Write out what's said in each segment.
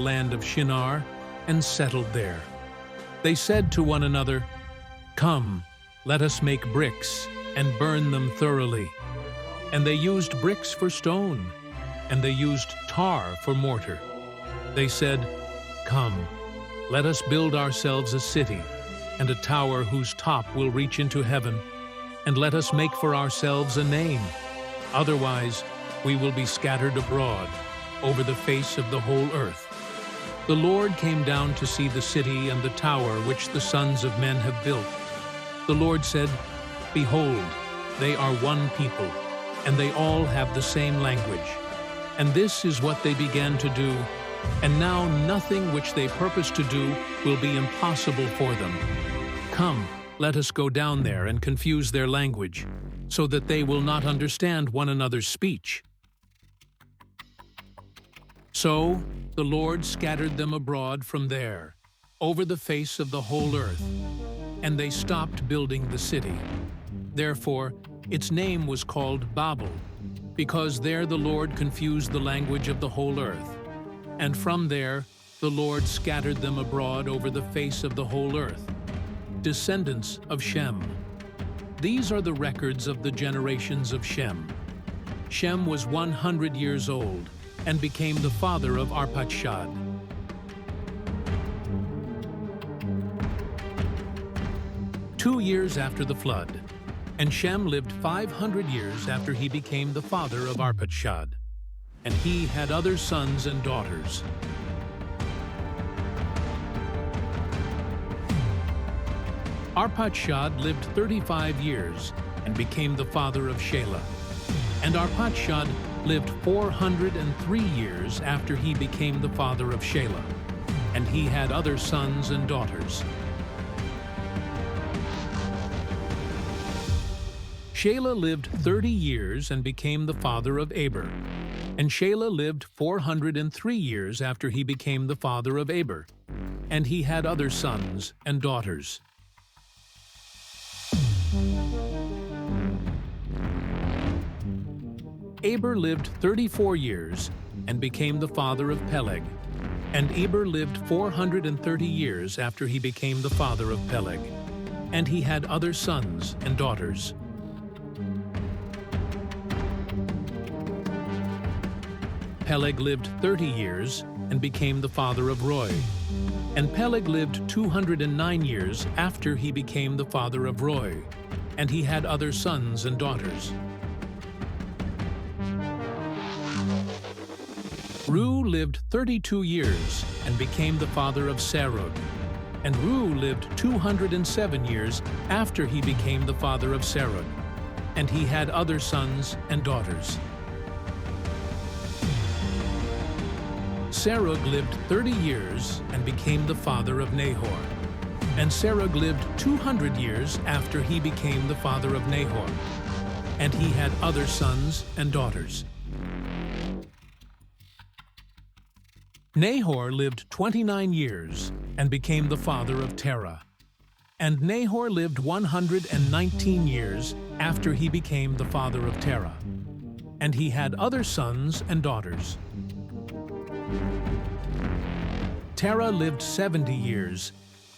land of Shinar and settled there. They said to one another, "Come, let us make bricks and burn them thoroughly." And they used bricks for stone, and they used tar for mortar. They said, "Come, let us build ourselves a city, and a tower whose top will reach into heaven, and let us make for ourselves a name. Otherwise, we will be scattered abroad over the face of the whole earth." The Lord came down to see the city and the tower which the sons of men have built. The Lord said, "Behold, they are one people, and they all have the same language. And this is what they began to do, and now nothing which they purpose to do will be impossible for them. Come, let us go down there and confuse their language, so that they will not understand one another's speech." So the Lord scattered them abroad from there, over the face of the whole earth, and they stopped building the city. Therefore, its name was called Babel, because there the Lord confused the language of the whole earth. And from there the Lord scattered them abroad over the face of the whole earth. Descendants of Shem. These are the records of the generations of Shem. Shem was 100 years old and became the father of Arpachshad. Two years after the flood, and Shem lived 500 years after he became the father of Arpachshad, and he had other sons and daughters. Arpachshad lived 35 years and became the father of Shelah. And Arpachshad lived 403 years after he became the father of Shelah, and he had other sons and daughters. Shelah lived 30 years and became the father of Eber. And Shelah lived 403 years after he became the father of Eber, and he had other sons and daughters. Eber lived 34 years and became the father of Peleg. And Eber lived 430 years after he became the father of Peleg, and he had other sons and daughters. Peleg lived 30 years and became the father of Roi. And Peleg lived 209 years after he became the father of Roi, and he had other sons and daughters. Ru lived 32 years and became the father of Serug. And Ru lived 207 years after he became the father of Serug, and he had other sons and daughters. Serug lived 30 years and became the father of Nahor. And Serug lived 200 years after he became the father of Nahor, and he had other sons and daughters. Nahor lived 29 years and became the father of Terah. And Nahor lived 119 years after he became the father of Terah, and he had other sons and daughters. Terah lived 70 years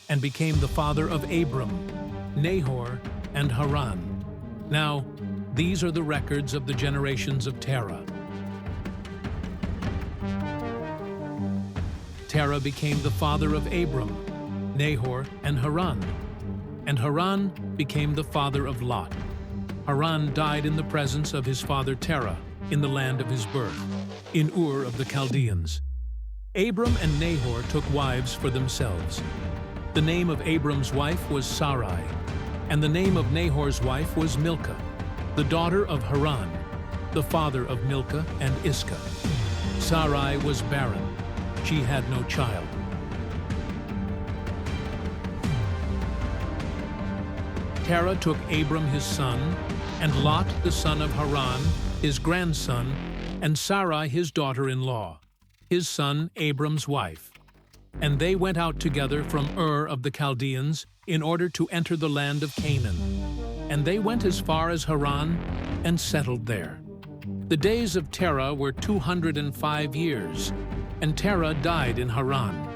and became the father of Abram, Nahor, and Haran. Now, these are the records of the generations of Terah. Terah became the father of Abram, Nahor, and Haran. And Haran became the father of Lot. Haran died in the presence of his father Terah in the land of his birth, in Ur of the Chaldeans. Abram and Nahor took wives for themselves. The name of Abram's wife was Sarai, and the name of Nahor's wife was Milcah, the daughter of Haran, the father of Milcah and Iscah. Sarai was barren. She had no child. Terah took Abram his son, and Lot the son of Haran, his grandson, and Sarai his daughter-in-law, his son Abram's wife. And they went out together from Ur of the Chaldeans in order to enter the land of Canaan. And they went as far as Haran and settled there. The days of Terah were 205 years, and Terah died in Haran.